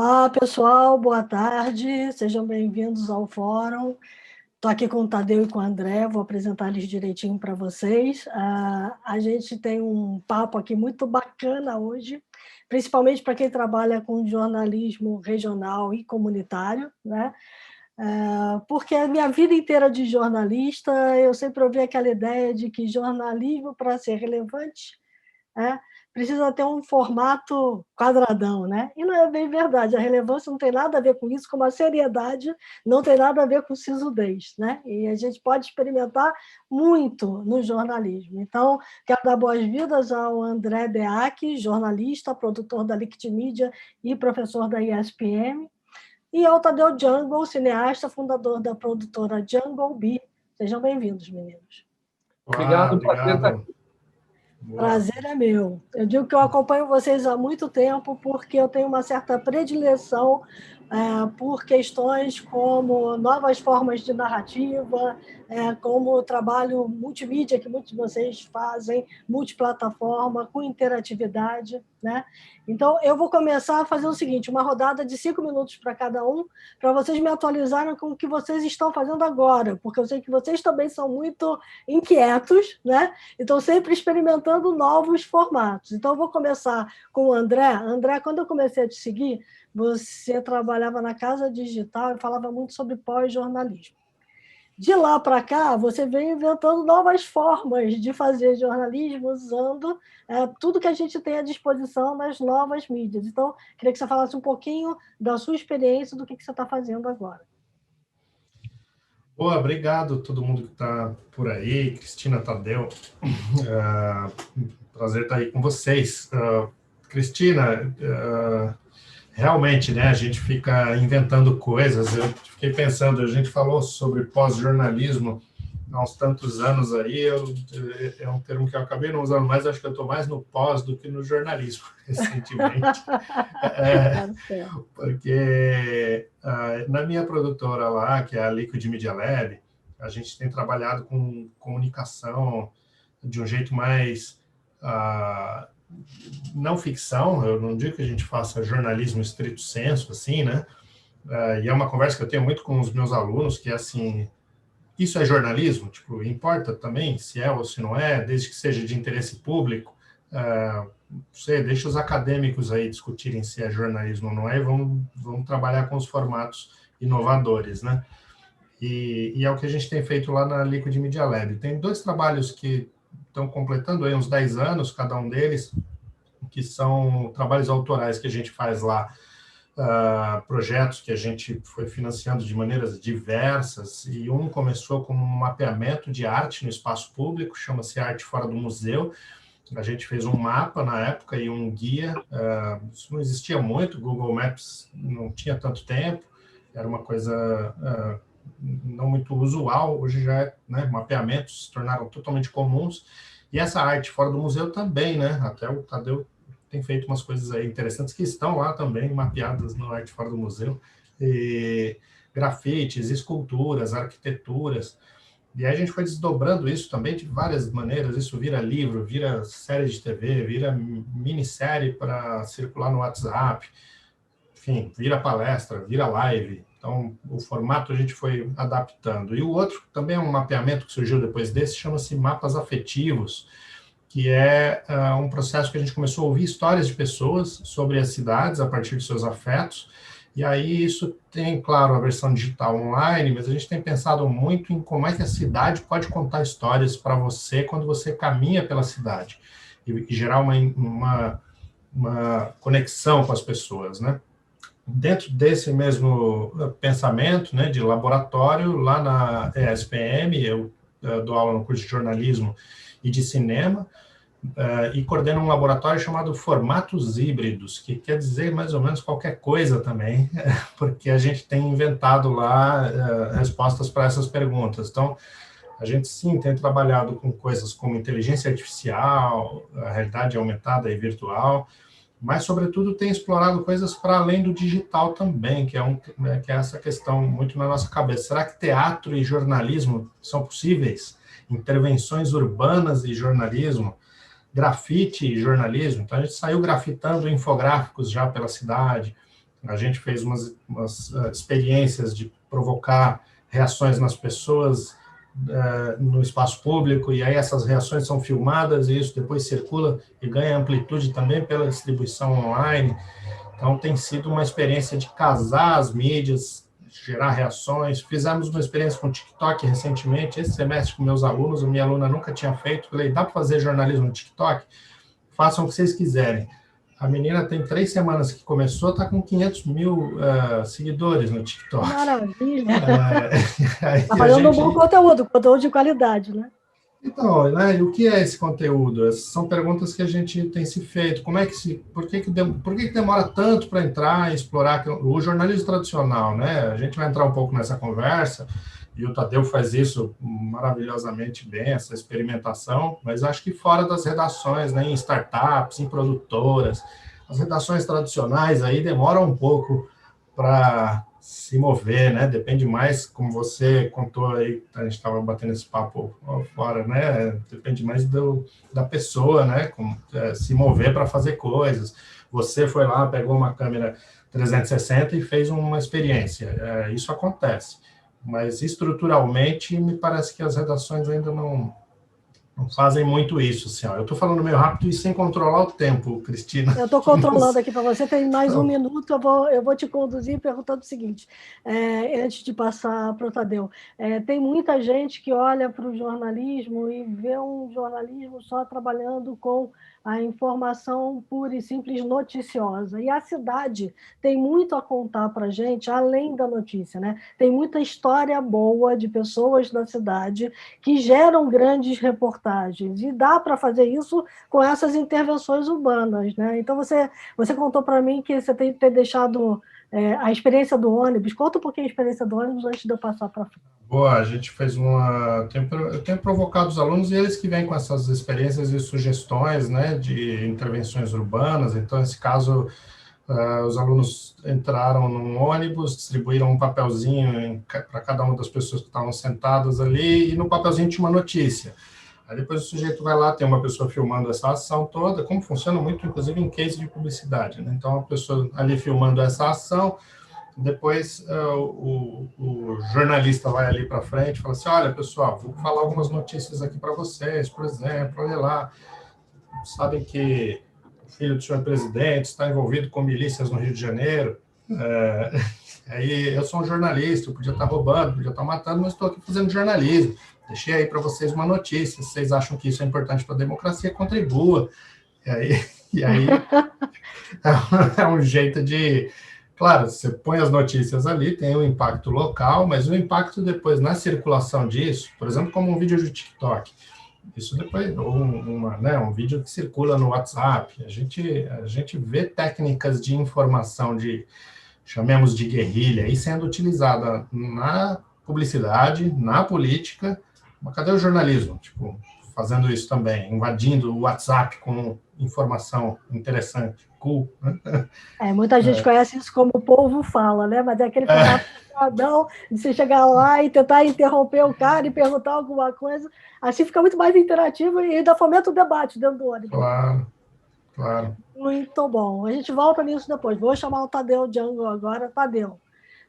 Olá, pessoal, boa tarde, sejam bem-vindos ao fórum. Estou aqui com o Tadeu e com o André, vou apresentar eles direitinho para vocês. A gente tem um papo aqui muito bacana hoje, principalmente para quem trabalha com jornalismo regional e comunitário, né? Porque a minha vida inteira de jornalista, eu sempre ouvi aquela ideia de que jornalismo, para ser relevante, precisa ter um formato quadradão, né? E não é bem verdade, a relevância não tem nada a ver com isso, como a seriedade não tem nada a ver com sisudez, né? E a gente pode experimentar muito no jornalismo. Então, quero dar boas-vindas ao André Deac, jornalista, produtor da Liquid Media e professor da ESPM, e ao Tadeu Jungle, cineasta, fundador da produtora Jungle Bee. Sejam bem-vindos, meninos. Obrigado, obrigado. Prazer é meu. Eu digo que eu acompanho vocês há muito tempo porque eu tenho uma certa predileção por questões como novas formas de narrativa, como o trabalho multimídia que muitos de vocês fazem, multiplataforma, com interatividade, né? Então, eu vou começar a fazer o seguinte, uma rodada de 5 minutos para cada um, para vocês me atualizarem com o que vocês estão fazendo agora, porque eu sei que vocês também são muito inquietos, né? Então, sempre experimentando novos formatos. Então, eu vou começar com o André. André, quando eu comecei a te seguir, você trabalhava na Casa Digital e falava muito sobre pós-jornalismo. De lá para cá, você vem inventando novas formas de fazer jornalismo usando tudo que a gente tem à disposição nas novas mídias. Então, queria que você falasse um pouquinho da sua experiência, do que você está fazendo agora. Boa, obrigado a todo mundo que está por aí, Cristina, Tadeu. Prazer estar aí com vocês. Cristina, realmente, né, a gente fica inventando coisas. Eu fiquei pensando, a gente falou sobre pós-jornalismo há uns tantos anos aí, é um termo que eu acabei não usando mais, acho que eu estou mais no pós do que no jornalismo, recentemente. Porque na minha produtora lá, que é a Liquid Media Lab, a gente tem trabalhado com comunicação de um jeito mais... não ficção, eu não digo que a gente faça jornalismo estrito sensu, assim, né? E é uma conversa que eu tenho muito com os meus alunos, que é assim, isso é jornalismo? Tipo, importa também se é ou se não é, desde que seja de interesse público. Você deixa os acadêmicos aí discutirem se é jornalismo ou não é, e vamos trabalhar com os formatos inovadores, né? E é o que a gente tem feito lá na Liquid Media Lab. Tem 2 trabalhos que estão completando aí uns 10 anos, cada um deles, que são trabalhos autorais que a gente faz lá, projetos que a gente foi financiando de maneiras diversas, e um começou como um mapeamento de arte no espaço público, chama-se Arte Fora do Museu. A gente fez um mapa na época e um guia, isso não existia muito, Google Maps não tinha tanto tempo, era uma coisa não muito usual, hoje já é, né, mapeamentos se tornaram totalmente comuns, e essa arte fora do museu também, né, até o Tadeu tem feito umas coisas aí interessantes que estão lá também, mapeadas no Arte Fora do Museu, e grafites, esculturas, arquiteturas, e aí a gente foi desdobrando isso também de várias maneiras, isso vira livro, vira série de TV, vira minissérie para circular no WhatsApp, enfim, vira palestra, vira live. Então, o formato a gente foi adaptando. E o outro também é um mapeamento que surgiu depois desse, chama-se Mapas Afetivos, que é um processo que a gente começou a ouvir histórias de pessoas sobre as cidades a partir de seus afetos, e aí isso tem, claro, a versão digital online, mas a gente tem pensado muito em como é que a cidade pode contar histórias para você quando você caminha pela cidade, e gerar uma conexão com as pessoas, né? Dentro desse mesmo pensamento, né, de laboratório, lá na ESPM, eu dou aula no curso de jornalismo e de cinema, e coordeno um laboratório chamado Formatos Híbridos, que quer dizer mais ou menos qualquer coisa também, porque a gente tem inventado lá respostas para essas perguntas. Então, a gente sim tem trabalhado com coisas como inteligência artificial, a realidade aumentada e virtual, mas, sobretudo, tem explorado coisas para além do digital também, que é essa questão muito na nossa cabeça. Será que teatro e jornalismo são possíveis? Intervenções urbanas e jornalismo? Grafite e jornalismo? Então, a gente saiu grafitando infográficos já pela cidade, A gente fez umas experiências de provocar reações nas pessoas no espaço público, e aí essas reações são filmadas, e isso depois circula e ganha amplitude também pela distribuição online. Então, tem sido uma experiência de casar as mídias, gerar reações. Fizemos uma experiência com o TikTok recentemente, esse semestre com meus alunos, a minha aluna nunca tinha feito. Falei, dá para fazer jornalismo no TikTok? Façam o que vocês quiserem. A menina tem 3 semanas que começou, está com 500 mil seguidores no TikTok. Maravilha! Está fazendo um bom conteúdo de qualidade, né? Então, né, o que é esse conteúdo? Essas são perguntas que a gente tem se feito. Por que demora tanto para entrar e explorar o jornalismo tradicional, né? A gente vai entrar um pouco nessa conversa, e o Tadeu faz isso maravilhosamente bem, essa experimentação, mas acho que fora das redações, né, em startups, em produtoras, as redações tradicionais aí demoram um pouco para se mover, né? Depende mais, como você contou aí, a gente estava batendo esse papo fora, né? Depende mais da pessoa, né? Se mover para fazer coisas. Você foi lá, pegou uma câmera 360 e fez uma experiência. Isso acontece. Mas, estruturalmente, me parece que as redações ainda não fazem muito isso. Assim, ó. Eu estou falando meio rápido e sem controlar o tempo, Cristina. Eu estou controlando aqui para você, tem mais 1 minuto, eu vou te conduzir perguntando o seguinte, antes de passar para o Tadeu. Tem muita gente que olha para o jornalismo e vê um jornalismo só trabalhando com a informação pura e simples noticiosa. E a cidade tem muito a contar para a gente, além da notícia, né? Tem muita história boa de pessoas da cidade que geram grandes reportagens. E dá para fazer isso com essas intervenções urbanas, né? Então, você contou para mim que você tem que ter deixado a experiência do ônibus. Conta um pouquinho a experiência do ônibus antes de eu passar para frente. Boa, a gente fez eu tenho provocado os alunos e eles que vêm com essas experiências e sugestões, né, de intervenções urbanas. Então, nesse caso, os alunos entraram num ônibus, distribuíram um papelzinho para cada uma das pessoas que estavam sentadas ali, e no papelzinho tinha uma notícia. Aí depois o sujeito vai lá, tem uma pessoa filmando essa ação toda, como funciona muito, inclusive, em case de publicidade, né? Então, a pessoa ali filmando essa ação, depois o jornalista vai ali para frente e fala assim, olha, pessoal, vou falar algumas notícias aqui para vocês, por exemplo, olha lá, sabem que o filho do senhor presidente está envolvido com milícias no Rio de Janeiro, aí eu sou um jornalista, eu podia estar roubando, podia estar matando, mas estou aqui fazendo jornalismo, deixei aí para vocês uma notícia, se vocês acham que isso é importante para a democracia, contribua. E aí é um jeito de... Claro, você põe as notícias ali, tem um impacto local, mas o impacto depois na circulação disso, por exemplo, como um vídeo de TikTok, isso depois, ou um vídeo que circula no WhatsApp, a gente vê técnicas de informação, chamemos de guerrilha, aí sendo utilizada na publicidade, na política, mas cadê o jornalismo? Tipo, fazendo isso também, invadindo o WhatsApp com informação interessante, cool. Muita gente conhece isso como o povo fala, né? Mas é aquele formato de você chegar lá e tentar interromper o cara e perguntar alguma coisa, assim fica muito mais interativo e ainda fomenta o debate dentro do ônibus. Claro. Muito bom. A gente volta nisso depois. Vou chamar o Tadeu Django agora. Tadeu,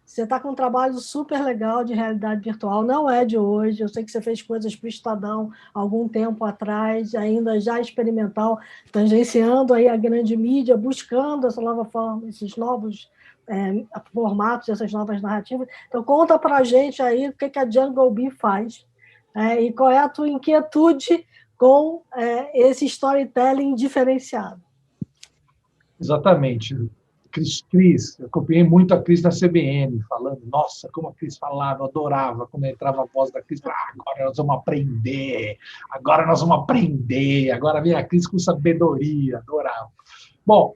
você está com um trabalho super legal de realidade virtual, não é de hoje, eu sei que você fez coisas para o Estadão algum tempo atrás, ainda já experimental, tangenciando aí a grande mídia, buscando essa nova forma, esses novos formatos, essas novas narrativas. Então, conta para a gente aí o que a Jungle Bee faz e qual é a tua inquietude com esse storytelling diferenciado. Exatamente. Cris, eu acompanhei muito a Cris na CBN, falando, nossa, como a Cris falava, eu adorava quando entrava a voz da Cris, agora nós vamos aprender, agora vem a Cris com sabedoria, adorava. Bom,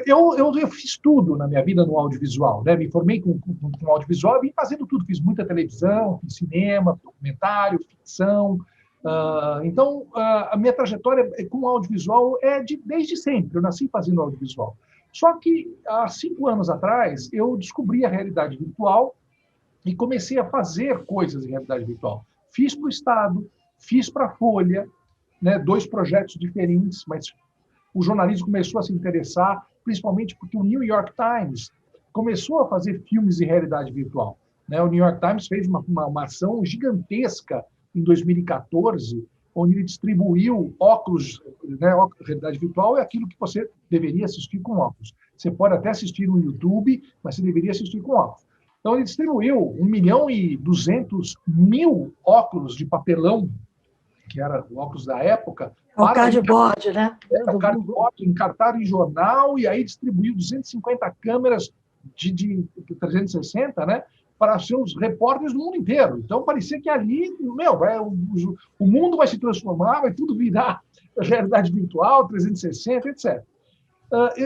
eu fiz tudo na minha vida no audiovisual, né? Me formei com audiovisual e vim fazendo tudo, fiz muita televisão, fiz cinema, documentário, ficção. Então, a minha trajetória com audiovisual desde sempre, eu nasci fazendo audiovisual. Só que, há 5 anos atrás, eu descobri a realidade virtual e comecei a fazer coisas em realidade virtual. Fiz para o Estado, fiz para a Folha, né, 2 projetos diferentes, mas o jornalismo começou a se interessar, principalmente porque o New York Times começou a fazer filmes de realidade virtual, né? O New York Times fez uma ação gigantesca em 2014, onde ele distribuiu óculos, né? Realidade virtual é aquilo que você deveria assistir com óculos. Você pode até assistir no YouTube, mas você deveria assistir com óculos. Então, ele distribuiu 1.200.000 óculos de papelão, que era o óculos da época. É o cardboard, né? O cardboard encartado em jornal, e aí distribuiu 250 câmeras de 360, né, para seus repórteres do mundo inteiro. Então, parecia que ali, o mundo vai se transformar, vai tudo virar realidade virtual, 360, etc.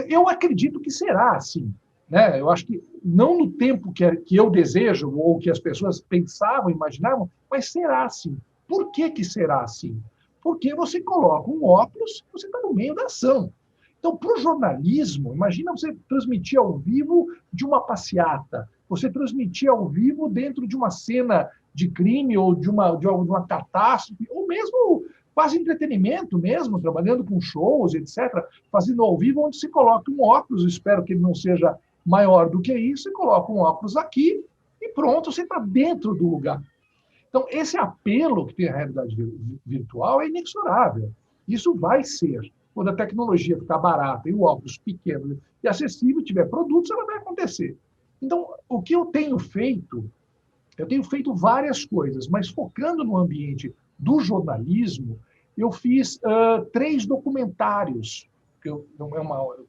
Eu acredito que será assim, né? Eu acho que não no tempo que eu desejo, ou que as pessoas pensavam, imaginavam, mas será assim. Por que será assim? Porque você coloca um óculos, você está no meio da ação. Então, para o jornalismo, imagina você transmitir ao vivo de uma passeata, você transmitir ao vivo dentro de uma cena de crime ou de uma catástrofe, ou mesmo quase entretenimento mesmo, trabalhando com shows, etc., fazendo ao vivo, onde se coloca um óculos, espero que ele não seja maior do que isso, você coloca um óculos aqui e pronto, você está dentro do lugar. Então, esse apelo que tem a realidade virtual é inexorável. Isso vai ser. Quando a tecnologia ficar barata e o óculos pequeno e acessível, tiver produtos, ela vai acontecer. Então, o que eu tenho feito várias coisas, mas focando no ambiente do jornalismo, eu fiz 3 documentários, eu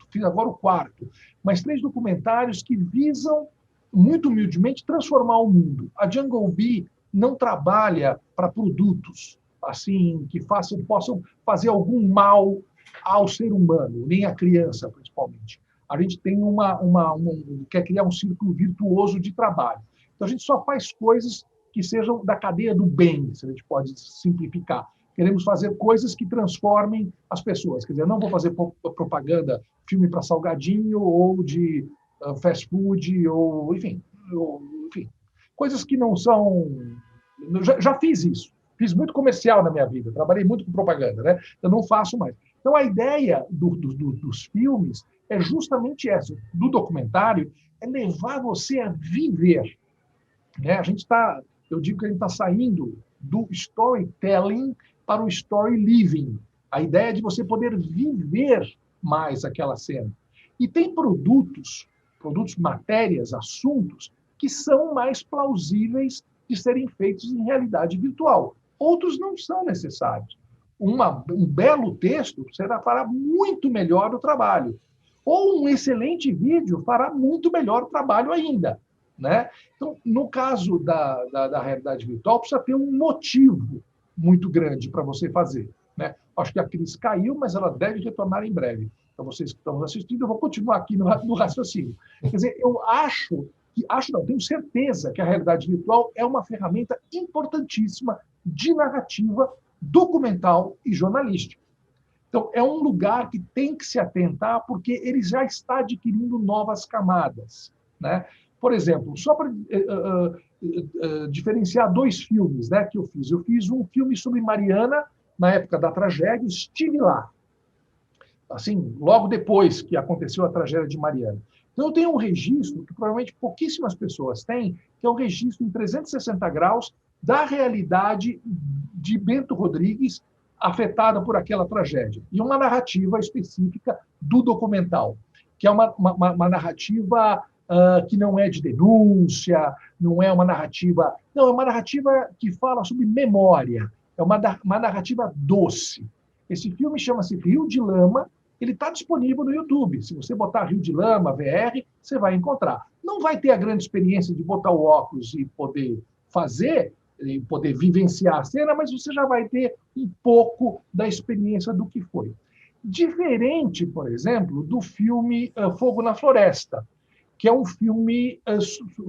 fiz agora o 4º, mas 3 documentários que visam, muito humildemente, transformar o mundo. A Jungle Bee não trabalha para produtos assim que possam fazer algum mal ao ser humano, nem à criança, principalmente. A gente tem quer criar um círculo virtuoso de trabalho. Então, a gente só faz coisas que sejam da cadeia do bem, se a gente pode simplificar. Queremos fazer coisas que transformem as pessoas. Quer dizer, não vou fazer propaganda, filme para salgadinho, ou de fast food, enfim, coisas que não são... Já fiz isso. Fiz muito comercial na minha vida, trabalhei muito com propaganda, né? Eu não faço mais. Então, a ideia dos filmes é justamente essa, do documentário, é levar você a viver. Né? Eu digo que a gente está saindo do storytelling para o story living. A ideia é de você poder viver mais aquela cena. E tem produtos, matérias, assuntos, que são mais plausíveis de serem feitos em realidade virtual. Outros não são necessários. Um belo texto fará muito melhor o trabalho. Ou um excelente vídeo fará muito melhor o trabalho ainda. Né? Então, no caso da realidade virtual, precisa ter um motivo muito grande para você fazer. Né? Acho que a Cris caiu, mas ela deve retornar em breve. Então, vocês que estão assistindo, eu vou continuar aqui no raciocínio. Quer dizer, tenho certeza que a realidade virtual é uma ferramenta importantíssima de narrativa, documental e jornalística. Então, é um lugar que tem que se atentar, porque ele já está adquirindo novas camadas. Né? Por exemplo, só para diferenciar 2 filmes, né, que eu fiz. Eu fiz um filme sobre Mariana, na época da tragédia, estive lá. Assim, logo depois que aconteceu a tragédia de Mariana. Então, eu tenho um registro, que provavelmente pouquíssimas pessoas têm, que é um registro em 360 graus da realidade de Bento Rodrigues afetada por aquela tragédia. E uma narrativa específica do documental, que é uma narrativa que não é de denúncia, não é uma narrativa... Não, é uma narrativa que fala sobre memória, é uma narrativa doce. Esse filme chama-se Rio de Lama, ele está disponível no YouTube. Se você botar Rio de Lama, VR, você vai encontrar. Não vai ter a grande experiência de botar o óculos e poder fazer, e poder vivenciar a cena, mas você já vai ter um pouco da experiência do que foi. Diferente, por exemplo, do filme Fogo na Floresta, que é um filme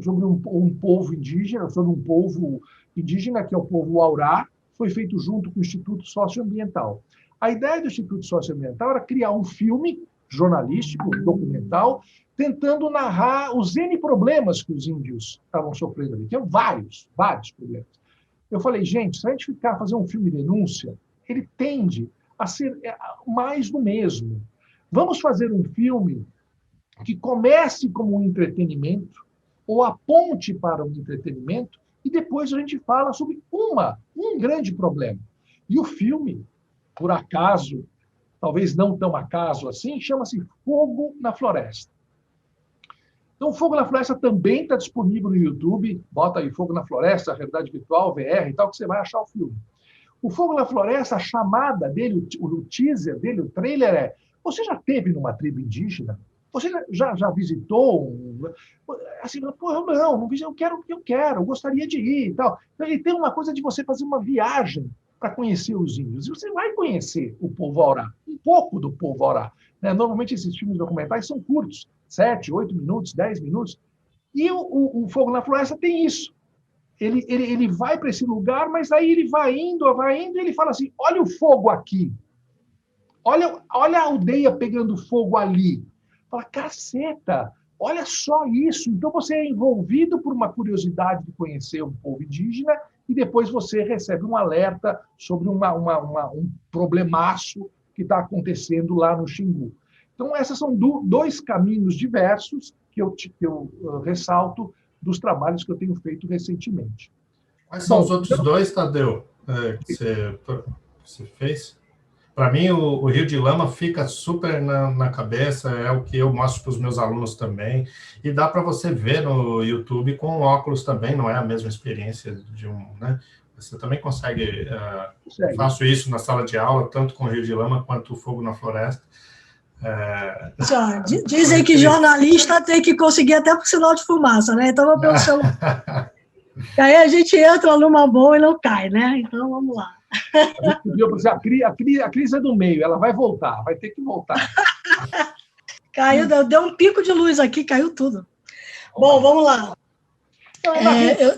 sobre um povo indígena, que é o povo Aurá, foi feito junto com o Instituto Socioambiental. A ideia do Instituto Socioambiental era criar um filme jornalístico, documental, tentando narrar os N problemas que os índios estavam sofrendo ali. Tinham vários problemas. Eu falei, gente, se a gente fazer um filme de denúncia, ele tende a ser mais do mesmo. Vamos fazer um filme que comece como um entretenimento, ou aponte para um entretenimento, e depois a gente fala sobre um grande problema. E o filme, por acaso, talvez não tão acaso assim, chama-se Fogo na Floresta. Então, Fogo na Floresta também está disponível no YouTube. Bota aí Fogo na Floresta, realidade virtual, VR e tal, que você vai achar o filme. O Fogo na Floresta, a chamada dele, o teaser dele, o trailer é: você já esteve numa tribo indígena? Você já visitou? Assim, pô, não visitei, eu quero, eu gostaria de ir e tal. Então, ele tem uma coisa de você fazer uma viagem para conhecer os índios. E você vai conhecer o povo Aurá, um pouco do povo Aurá. Né? Normalmente, esses filmes documentais são curtos, 7, 8 minutos, 10 minutos. E o Fogo na Floresta tem isso. Ele vai para esse lugar, mas aí ele vai indo, e ele fala assim: olha o fogo aqui. Olha a aldeia pegando fogo ali. Fala, caceta, olha só isso. Então você é envolvido por uma curiosidade de conhecer um povo indígena e depois você recebe um alerta sobre um problemaço que está acontecendo lá no Xingu. Então, esses são dois caminhos diversos que eu ressalto dos trabalhos que eu tenho feito recentemente. Quais são os outros dois, Tadeu, que você fez? Para mim, o Rio de Lama fica super na cabeça, é o que eu mostro para os meus alunos também, e dá para você ver no YouTube com óculos também, não é a mesma experiência de né? Você também consegue. Faço isso na sala de aula, tanto com o Rio de Lama quanto o Fogo na Floresta. Dizem que jornalista tem que conseguir até por sinal de fumaça, né? Então, vou pelo celular. E aí a gente entra numa boa e não cai, né? Então, vamos lá. A Cris é do meio, ela vai voltar, vai ter que voltar. Caiu, deu um pico de luz aqui, caiu tudo. Bom, vamos lá.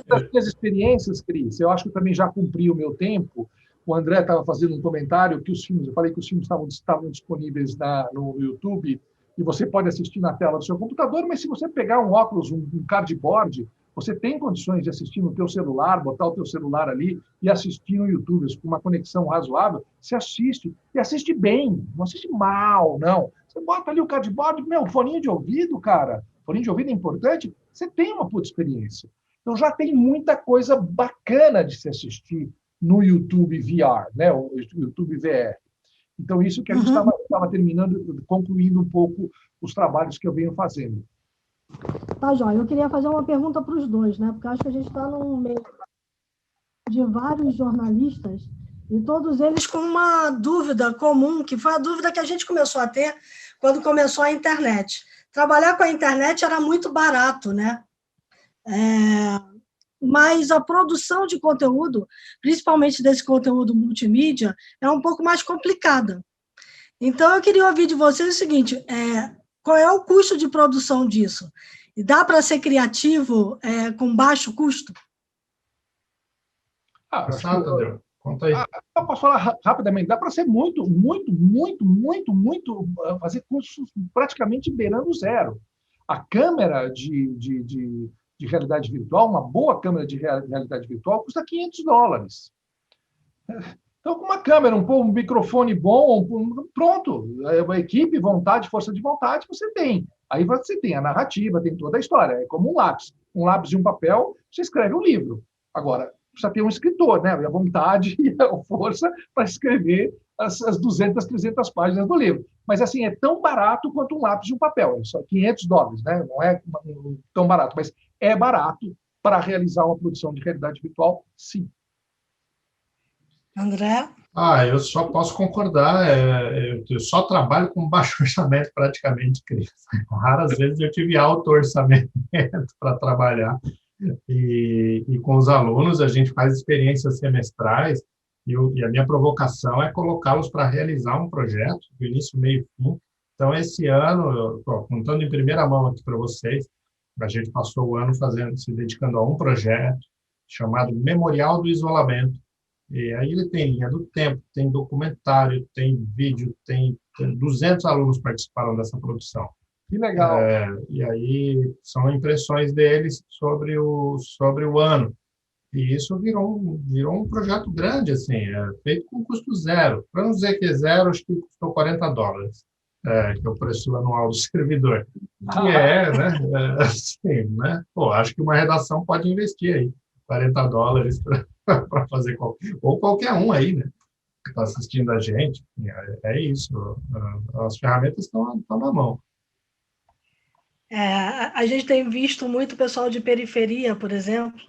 Das minhas experiências, Cris, eu acho que eu também já cumpri o meu tempo. O André estava fazendo um comentário que eu falei que os filmes estavam disponíveis no YouTube e você pode assistir na tela do seu computador, mas se você pegar um óculos, um cardboard, você tem condições de assistir no teu celular, botar o teu celular ali e assistir no YouTube com uma conexão razoável, você assiste, e assiste bem, não assiste mal, não. Você bota ali o cardboard, foninho de ouvido, cara, foninho de ouvido é importante, você tem uma puta experiência. Então já tem muita coisa bacana de se assistir no YouTube VR, né? O YouTube VR. Então, isso que a gente estava concluindo um pouco os trabalhos que eu venho fazendo. Tá, Joia. Eu queria fazer uma pergunta para os dois, né? Porque acho que a gente está no meio de vários jornalistas e todos eles com uma dúvida comum, que foi a dúvida que a gente começou a ter quando começou a internet. Trabalhar com a internet era muito barato, né? Mas a produção de conteúdo, principalmente desse conteúdo multimídia, é um pouco mais complicada. Então, eu queria ouvir de vocês o seguinte: qual é o custo de produção disso? E dá para ser criativo com baixo custo? Conta aí. Eu posso falar rapidamente. Dá para ser muito, fazer custos praticamente beirando zero. A câmera de realidade virtual, uma boa câmera de realidade virtual, custa $500. Então, com uma câmera, um microfone bom, pronto. A equipe, vontade, força de vontade, você tem. Aí você tem a narrativa, tem toda a história. É como um lápis. Um lápis e um papel, você escreve um livro. Agora, precisa ter um escritor, né? A vontade e a força para escrever as 200, 300 páginas do livro. Mas, assim, é tão barato quanto um lápis e um papel. É só $500, né? Não é tão barato, mas é barato para realizar uma produção de realidade virtual, sim. André? Eu só posso concordar. Eu só trabalho com baixo orçamento, praticamente, Cris. Raras vezes eu tive alto orçamento para trabalhar. E com os alunos, a gente faz experiências semestrais e a minha provocação é colocá-los para realizar um projeto, do início, meio e fim. Então, esse ano, contando em primeira mão aqui para vocês, a gente passou o ano se dedicando a um projeto chamado Memorial do Isolamento. E aí ele tem linha do tempo, tem documentário, tem vídeo, tem 200 alunos participaram dessa produção. Que legal. E aí são impressões deles sobre o ano. E isso virou um projeto grande, assim, feito com custo zero. Para não dizer que é zero, acho que custou $40. que é o preço anual do servidor. Que né? Assim, né? Pô, acho que uma redação pode investir aí $40 para fazer ou qualquer um aí, né? Que está assistindo a gente. É isso. As ferramentas estão na mão. A gente tem visto muito pessoal de periferia, por exemplo,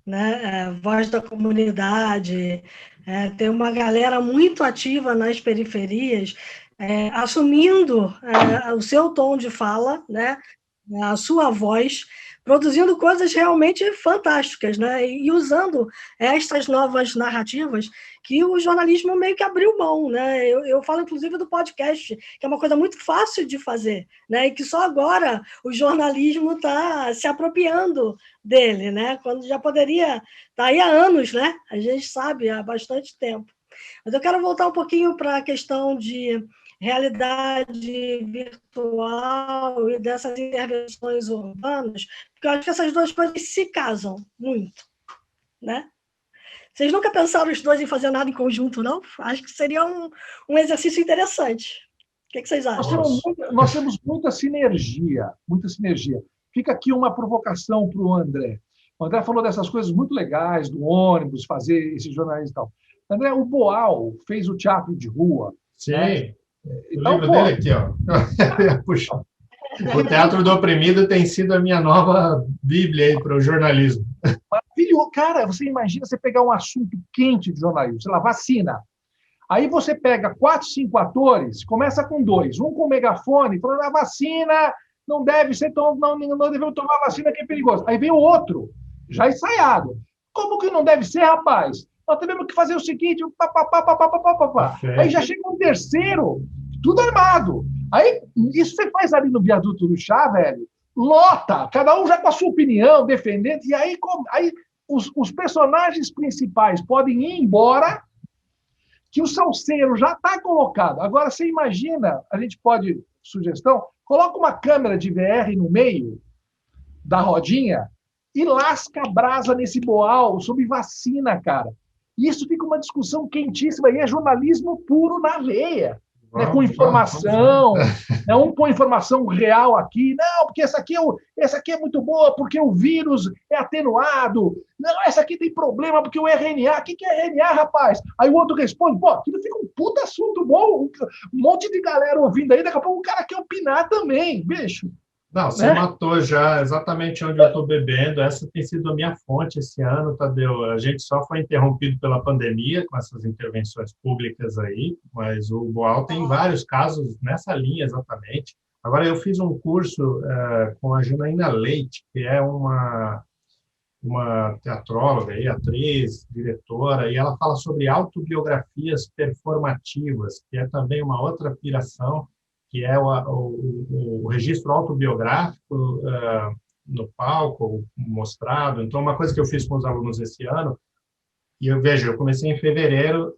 né? Voz da comunidade, tem uma galera muito ativa nas periferias, assumindo o seu tom de fala, né? A sua voz, produzindo coisas realmente fantásticas, né? E usando estas novas narrativas que o jornalismo meio que abriu mão, né? Eu falo, inclusive, do podcast, que é uma coisa muito fácil de fazer, né? E que só agora o jornalismo está se apropriando dele, né? Quando já poderia estar aí há anos, né? A gente sabe, há bastante tempo. Mas eu quero voltar um pouquinho para a questão de realidade virtual e dessas intervenções urbanas, porque eu acho que essas duas coisas se casam muito, né? Vocês nunca pensaram os dois em fazer nada em conjunto, não? Acho que seria um exercício interessante. O que vocês acham? Nós temos muita sinergia, muita sinergia. Fica aqui uma provocação para o André. O André falou dessas coisas muito legais, do ônibus, fazer esse jornalismo e tal. André, o Boal fez o teatro de rua. Sim. Né? Então, o livro dele aqui, ó. Puxa. O Teatro do Oprimido tem sido a minha nova bíblia para o jornalismo. Maravilhoso. Cara, você imagina você pegar um assunto quente de jornalismo, sei lá, vacina. Aí você pega 4, 5 atores, começa com 2, um com megafone, falando a vacina não deve ser, não devemos tomar vacina que é perigoso. Aí vem o outro, já ensaiado. Como que não deve ser, rapaz? Nós temos que fazer o seguinte, Aí já chega um terceiro, tudo armado. Aí, isso você faz ali no viaduto do chá, velho, lota, cada um já com a sua opinião, defendendo, e aí os personagens principais podem ir embora, que o salseiro já está colocado. Agora, você imagina, a gente pode, sugestão, coloca uma câmera de VR no meio da rodinha e lasca a brasa nesse boal sobre vacina, cara. Isso fica uma discussão quentíssima, e é jornalismo puro na veia. Né, com informação, né, um põe informação real aqui, não, porque essa aqui é muito boa, porque o vírus é atenuado, não, essa aqui tem problema, porque o RNA, o que é RNA, rapaz? Aí o outro responde, pô, aquilo fica um puta assunto bom, um monte de galera ouvindo aí, daqui a pouco o cara quer opinar também, bicho. Não, você matou já exatamente onde eu estou bebendo. Essa tem sido a minha fonte esse ano, Tadeu. A gente só foi interrompido pela pandemia com essas intervenções públicas aí, mas o Boal tem vários casos nessa linha exatamente. Agora, eu fiz um curso com a Janaína Leite, que é uma teatróloga, atriz, diretora, e ela fala sobre autobiografias performativas, que é também uma outra piração, que é o registro autobiográfico no palco, mostrado. Então, uma coisa que eu fiz com os alunos esse ano, e eu comecei em fevereiro,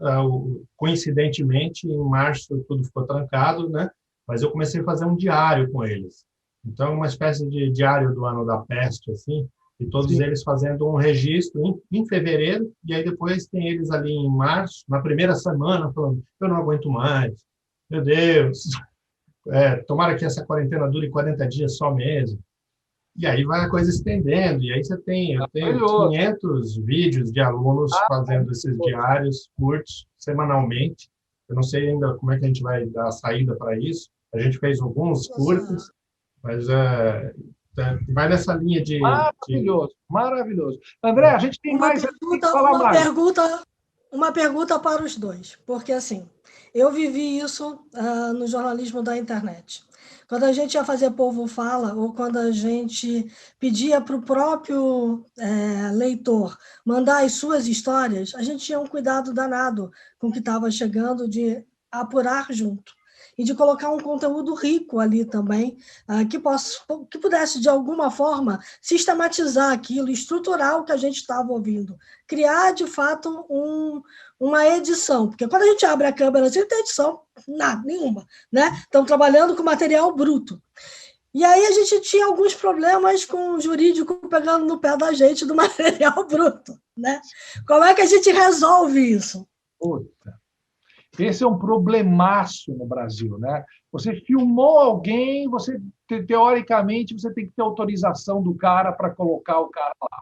coincidentemente, em março tudo ficou trancado, né? Mas eu comecei a fazer um diário com eles. Então, uma espécie de diário do ano da peste, assim, e todos Sim. eles fazendo um registro em fevereiro, e aí depois tem eles ali em março, na primeira semana, falando, eu não aguento mais, meu Deus... tomara que essa quarentena dure 40 dias só mesmo. E aí vai a coisa estendendo. E aí eu tenho 500 vídeos de alunos fazendo esses diários curtos, semanalmente. Eu não sei ainda como é que a gente vai dar a saída para isso. A gente fez alguns curtos, mas vai nessa linha de... Maravilhoso, maravilhoso. André, a gente tem mais... Uma pergunta para os dois, porque assim... Eu vivi isso no jornalismo da internet. Quando a gente ia fazer Povo Fala, ou quando a gente pedia para o próprio leitor mandar as suas histórias, a gente tinha um cuidado danado com o que estava chegando de apurar junto. E de colocar um conteúdo rico ali também, que pudesse, de alguma forma, sistematizar aquilo, estruturar o que a gente estava ouvindo. Criar, de fato, uma edição. Porque quando a gente abre a câmera, assim, não tem edição, nada, nenhuma. Né? Estamos trabalhando com material bruto. E aí a gente tinha alguns problemas com o jurídico pegando no pé da gente do material bruto. Né? Como é que a gente resolve isso? Puta. Esse é um problemaço no Brasil, né? Você filmou alguém, você teoricamente você tem que ter autorização do cara para colocar o cara lá.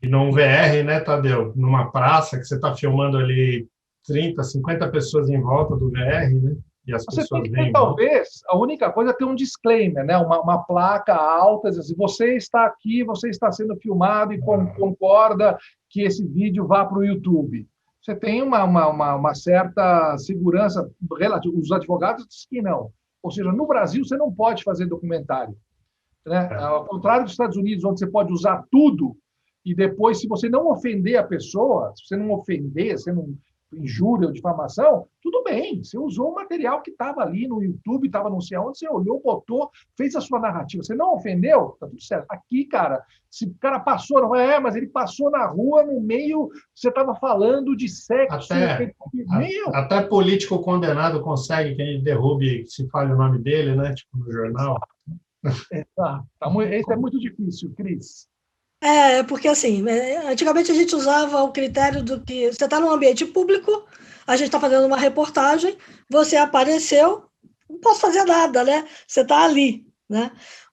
E num VR, né, Tadeu? Numa praça que você está filmando ali 30, 50 pessoas em volta do VR, né? E as Você tem pessoas que vêm ter, em volta. talvez, a única coisa é ter um disclaimer, né? Uma placa alta, dizendo assim, você está aqui, você está sendo filmado e concorda que esse vídeo vá para o YouTube. Você tem uma certa segurança relativa. Os advogados dizem que não. Ou seja, no Brasil você não pode fazer documentário, né? Ao contrário dos Estados Unidos, onde você pode usar tudo e depois, se você não ofender a pessoa, se você não ofender, se não injúria ou difamação, tudo bem. Você usou o material que estava ali no YouTube, estava não sei aonde, você olhou, botou, fez a sua narrativa. Você não ofendeu, tá tudo certo. Aqui, cara, se o cara passou, não é, mas ele passou na rua, no meio, você estava falando de sexo. Até político condenado consegue que a gente derrube, se fale o nome dele, né? Tipo no jornal. Isso é muito difícil, Cris. Porque assim, antigamente a gente usava o critério do que você está num ambiente público, a gente está fazendo uma reportagem, você apareceu, não posso fazer nada, né? Você está ali, né?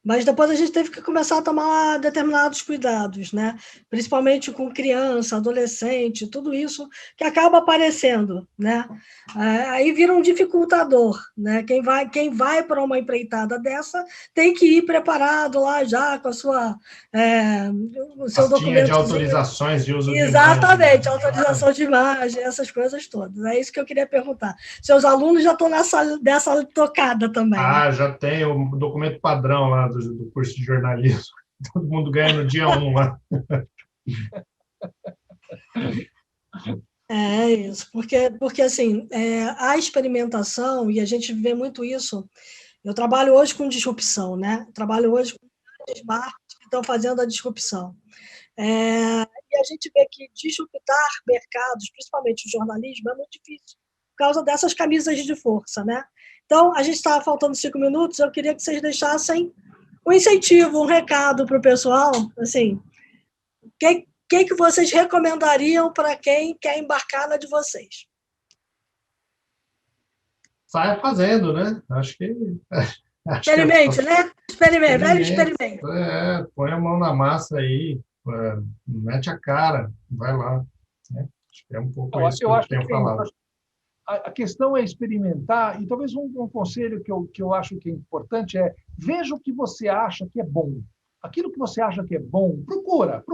Mas depois a gente teve que começar a tomar determinados cuidados, né? Principalmente com criança, adolescente, tudo isso que acaba aparecendo, né? Aí vira um dificultador, né? Quem vai para uma empreitada dessa tem que ir preparado lá já com a sua o seu documento de autorizações de uso de imagem. Exatamente, autorização de imagem, essas coisas todas. É isso que eu queria perguntar. Seus alunos já estão dessa tocada também. Ah, né? Já tem o documento padrão lá do curso de jornalismo. Todo mundo ganha no dia 1 lá. É isso, porque assim, a experimentação, e a gente vê muito isso, eu trabalho hoje com disrupção, né? Eu trabalho hoje com grandes marcas que estão fazendo a disrupção. E a gente vê que disruptar mercados, principalmente o jornalismo, é muito difícil, por causa dessas camisas de força, né? Então, a gente estava faltando 5 minutos, eu queria que vocês deixassem um incentivo, um recado para o pessoal, assim, o que vocês recomendariam para quem quer embarcar na de vocês? Saia fazendo, né? Acho que... Experimente, né? Experimente. Põe a mão na massa aí, mete a cara, vai lá. Né? Acho que é um pouco isso que eu tenho falado. A questão é experimentar, e talvez um conselho que eu acho que é importante é veja o que você acha que é bom. Aquilo que você acha que é bom, procura,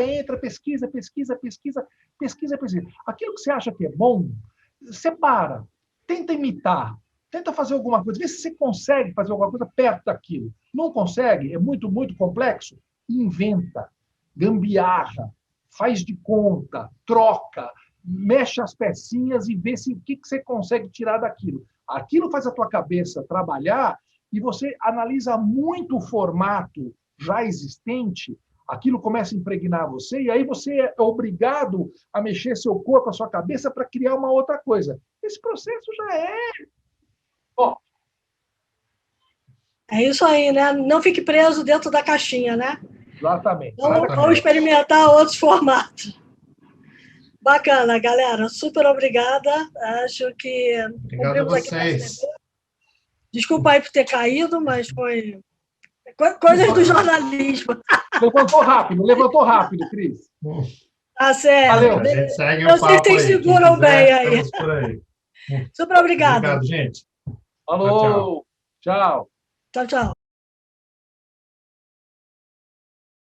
entra, pesquisa. Aquilo que você acha que é bom, separa, tenta imitar, tenta fazer alguma coisa, vê se você consegue fazer alguma coisa perto daquilo. Não consegue, é muito, muito complexo, inventa, gambiarra, faz de conta, troca, mexe as pecinhas e vê o que você consegue tirar daquilo. Aquilo faz a tua cabeça trabalhar e você analisa muito o formato já existente, aquilo começa a impregnar você e aí você é obrigado a mexer seu corpo, a sua cabeça para criar uma outra coisa. Esse processo já é... É isso aí, né? Não fique preso dentro da caixinha, né? Exatamente. Vamos experimentar outros formatos. Bacana, galera. Super obrigada. Acho que obrigado a vocês. Desculpa aí por ter caído, mas foi coisas do jornalismo. Levantou rápido, Cris. Tá certo. Valeu. A gente segue eu sei que vocês seguram bem aí. Super obrigada. Obrigado, gente. Falou. Tchau. Tchau.